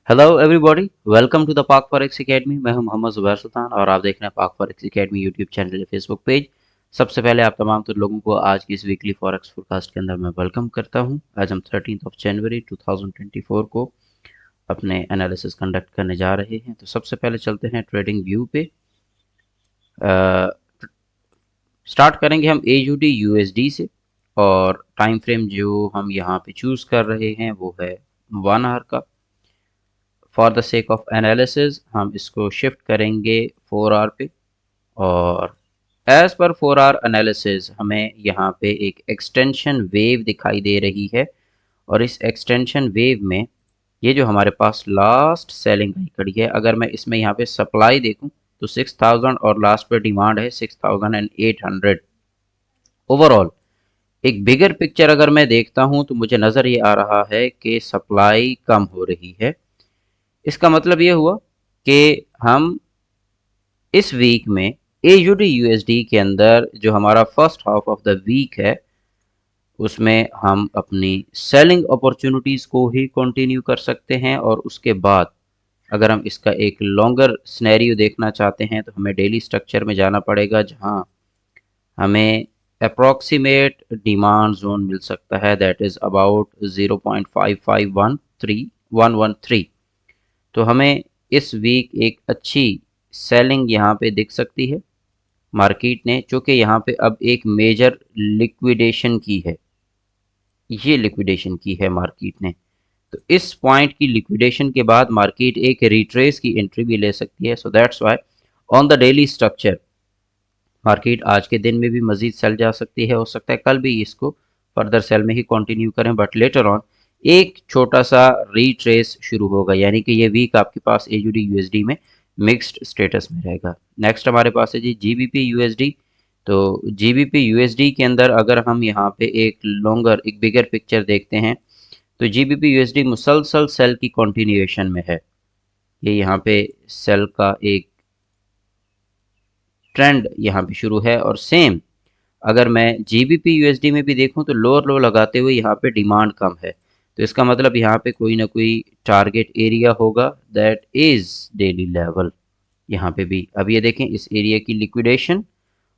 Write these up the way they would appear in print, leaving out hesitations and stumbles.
Hello everybody, welcome to the Pak forex academy. मैं हूं मोहम्मद जुबैर सुल्तान और आप देख रहे हैं पाक फॉरेक्स एकेडमी यूट्यूब चैनल या फेसबुक पेज। सबसे पहले आप तमाम लोगों को आज की इस वीकली फॉरेक्स फोरकास्ट के अंदर मैं वेलकम करता हूं। आज हम 13 जनवरी 2024 को अपने एनालिसिस कंडक्ट करने जा रहे हैं। तो सबसे पहले चलते हैं ट्रेडिंग व्यू पे। स्टार्ट करेंगे हम AUD USD से और टाइम फ्रेम जो हम यहाँ पे चूज़ कर रहे हैं वो है 1 आवर का। For the sake of analysis हम इसको शिफ्ट करेंगे 4 आवर पे और एज पर 4 आवर एनालिसिस हमें यहाँ पे एक एक्सटेंशन वेव दिखाई दे रही है। और इस एक्सटेंशन वेव में ये जो हमारे पास लास्ट सेलिंग आई खड़ी है, अगर मैं इसमें यहाँ पे सप्लाई देखूं तो 6000 और लास्ट पे डिमांड है 6800। ओवरऑल एक बिगर पिक्चर अगर मैं देखता हूं तो मुझे नज़र ये आ रहा है कि सप्लाई कम हो रही है। इसका मतलब ये हुआ कि हम इस वीक में AUD USD के अंदर जो हमारा first half of the week है उसमें हम अपनी सेलिंग अपॉर्चुनिटीज़ को ही कंटिन्यू कर सकते हैं। और उसके बाद अगर हम इसका एक लॉन्गर सिनेरियो देखना चाहते हैं तो हमें डेली स्ट्रक्चर में जाना पड़ेगा, जहां हमें अप्रॉक्सीमेट डिमांड जोन मिल सकता है, दैट इज़ अबाउट 0.5513113। तो हमें इस वीक एक अच्छी सेलिंग यहाँ पे दिख सकती है मार्केट ने, चूँकि यहाँ पे अब एक मेजर लिक्विडेशन की है। ये लिक्विडेशन की है मार्केट ने, तो इस पॉइंट की लिक्विडेशन के बाद मार्केट एक रिट्रेस की एंट्री भी ले सकती है। So that's why on the daily structure market आज के दिन में भी मजीद सेल जा सकती है। हो सकता है कल भी इसको फर्दर सेल में ही कंटिन्यू करें, बट लेटर ऑन एक छोटा सा रीट्रेस शुरू होगा, यानी कि ये वीक आपके पास AUD USD में मिक्स्ड स्टेटस में रहेगा। नेक्स्ट हमारे पास है जी GBP USD। तो GBP USD के अंदर अगर हम यहाँ पे एक लॉन्गर एक बिगर पिक्चर देखते हैं तो GBP USD मुसलसल सेल की कंटिन्यूएशन में है। ये यहाँ पे सेल का एक ट्रेंड यहाँ पे शुरू है और सेम अगर मैं GBP USD में भी देखूं तो लोअर लो लगाते हुए यहाँ पे डिमांड कम है। तो इसका मतलब यहाँ पे कोई ना कोई टारगेट एरिया होगा, दैट इज डेली लेवल। यहाँ पे भी अब ये देखें इस एरिया की लिक्विडेशन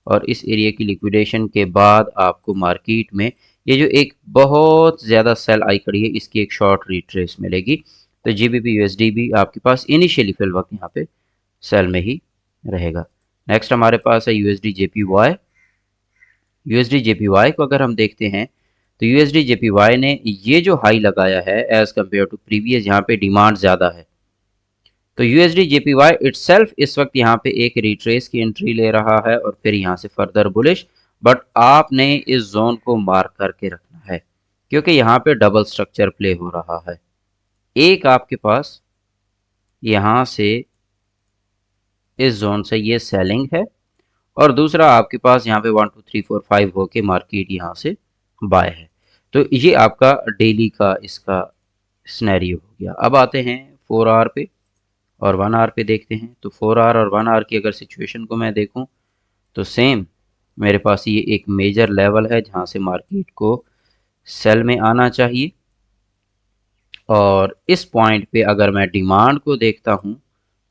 और इस एरिया की लिक्विडेशन के बाद आपको मार्केट में ये जो एक बहुत ज़्यादा सेल आई खड़ी है इसकी एक शॉर्ट रिट्रेस मिलेगी। तो GBP USD भी आपके पास इनिशियली फिल वक्त यहाँ पे सेल में ही रहेगा। नेक्स्ट हमारे पास है USD JPY। USD JPY को अगर हम देखते हैं तो USD JPY ने ये जो हाई लगाया है एज कम्पेयर टू प्रीवियस, यहाँ पे डिमांड ज़्यादा है। तो USD JPY इटसेल्फ इस वक्त यहाँ पे एक रिट्रेस की एंट्री ले रहा है और फिर यहाँ से फर्दर बुलिश। बट आपने इस जोन को मार्क करके रखना है क्योंकि यहाँ पे डबल स्ट्रक्चर प्ले हो रहा है। एक आपके पास यहाँ से इस जोन से ये सेलिंग है और दूसरा आपके पास यहाँ पे 1 2 3 4 5 होके मार्केट यहाँ से बाय है। तो ये आपका डेली का इसका सिनेरियो हो गया। अब आते हैं 4 आवर पे और 1 आवर पे देखते हैं। तो 4 आवर और 1 आवर की अगर सिचुएशन को मैं देखूं तो सेम मेरे पास ये एक मेजर लेवल है जहां से मार्केट को सेल में आना चाहिए। और इस पॉइंट पे अगर मैं डिमांड को देखता हूं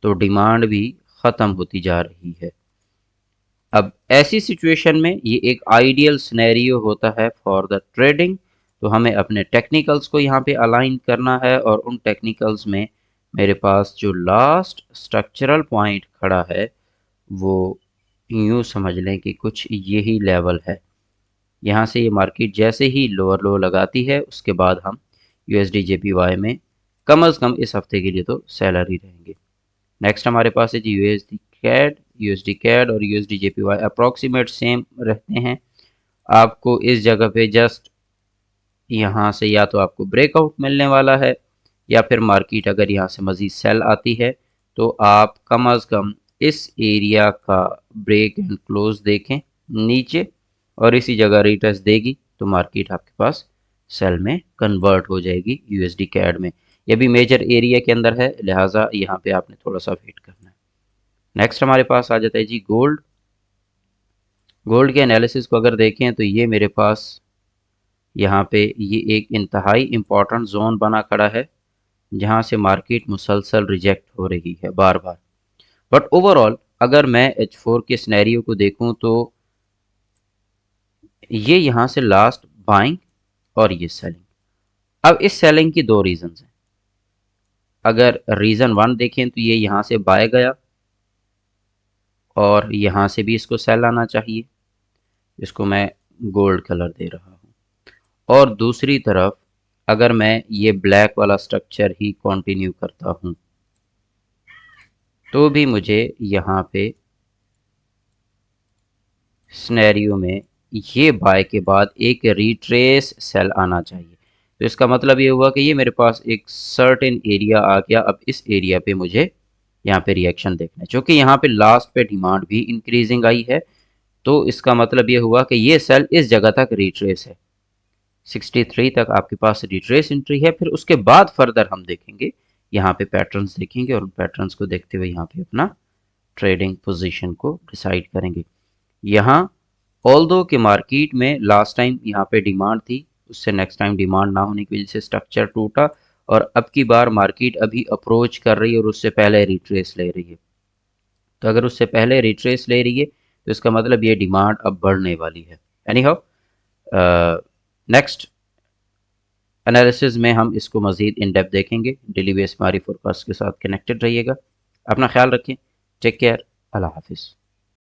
तो डिमांड भी ख़त्म होती जा रही है। अब ऐसी सिचुएशन में ये एक आइडियल सिनेरियो होता है फॉर द ट्रेडिंग। तो हमें अपने टेक्निकल्स को यहाँ पे अलाइन करना है और उन टेक्निकल्स में मेरे पास जो लास्ट स्ट्रक्चरल पॉइंट खड़ा है वो यूँ समझ लें कि कुछ यही लेवल है। यहाँ से ये मार्केट जैसे ही लोअर लो लगाती है उसके बाद हम USD JPY में कम अज़ कम इस हफ्ते के लिए तो सेलर ही रहेंगे। नेक्स्ट हमारे पास है जी USD CAD और USD JPY अप्रॉक्सीमेट सेम रहते हैं। आपको इस जगह पे जस्ट यहाँ से या तो आपको ब्रेकआउट मिलने वाला है या फिर मार्केट अगर यहाँ से मज़ीद सेल आती है तो आप कम अज़ कम इस एरिया का ब्रेक एंड क्लोज देखें नीचे और इसी जगह रिट्रेस देगी तो मार्केट आपके पास सेल में कन्वर्ट हो जाएगी USD CAD में। ये भी मेजर एरिया के अंदर है, लिहाजा यहाँ पे आपने थोड़ा सा वेट करना है। नेक्स्ट हमारे पास आ जाता है जी गोल्ड। गोल्ड के एनालिसिस को अगर देखें तो ये मेरे पास यहाँ पे ये एक इंतहाई इम्पॉर्टेंट जोन बना खड़ा है, जहाँ से मार्केट मुसलसल रिजेक्ट हो रही है बार बार। बट ओवरऑल अगर मैं H4 के सिनेरियो को देखूं तो ये यहाँ से लास्ट बाइंग और ये सेलिंग। अब इस सेलिंग की दो रीजंस हैं। अगर रीजन वन देखें तो ये यहाँ से बाय गया और यहाँ से भी इसको सेल आना चाहिए, इसको मैं गोल्ड कलर दे रहा हूँ। और दूसरी तरफ अगर मैं ये ब्लैक वाला स्ट्रक्चर ही कंटिन्यू करता हूँ तो भी मुझे यहाँ पे सिनेरियो में ये बाय के बाद एक रिट्रेस सेल आना चाहिए। तो इसका मतलब ये हुआ कि ये मेरे पास एक सर्टेन एरिया आ गया। अब इस एरिया पे मुझे यहाँ पे रिएक्शन देखना है, क्योंकि यहाँ पे लास्ट पे डिमांड भी इंक्रीजिंग आई है। तो इसका मतलब ये हुआ कि ये सेल इस जगह तक रिट्रेस है, 63 तक आपके पास रिट्रेस एंट्री है। फिर उसके बाद फर्दर हम देखेंगे, यहाँ पे पैटर्न्स देखेंगे और उन पैटर्न्स को देखते हुए यहाँ पे अपना ट्रेडिंग पोजीशन को डिसाइड करेंगे। यहाँ ऑल्दो के मार्केट में लास्ट टाइम यहाँ पे डिमांड थी, उससे नेक्स्ट टाइम डिमांड ना होने की वजह से स्ट्रक्चर टूटा और अब की बार मार्केट अभी अप्रोच कर रही है और उससे पहले रिट्रेस ले रही है। तो अगर उससे पहले रिट्रेस ले रही है तो इसका मतलब ये डिमांड अब बढ़ने वाली है। एनी हाउ नेक्स्ट एनालिसिस में हम इसको मज़ीद इन डेप्थ देखेंगे। डेली बेस हमारी फोरकास्ट के साथ कनेक्टेड रहिएगा। अपना ख्याल रखें। Take care. अल्लाह हाफिज़।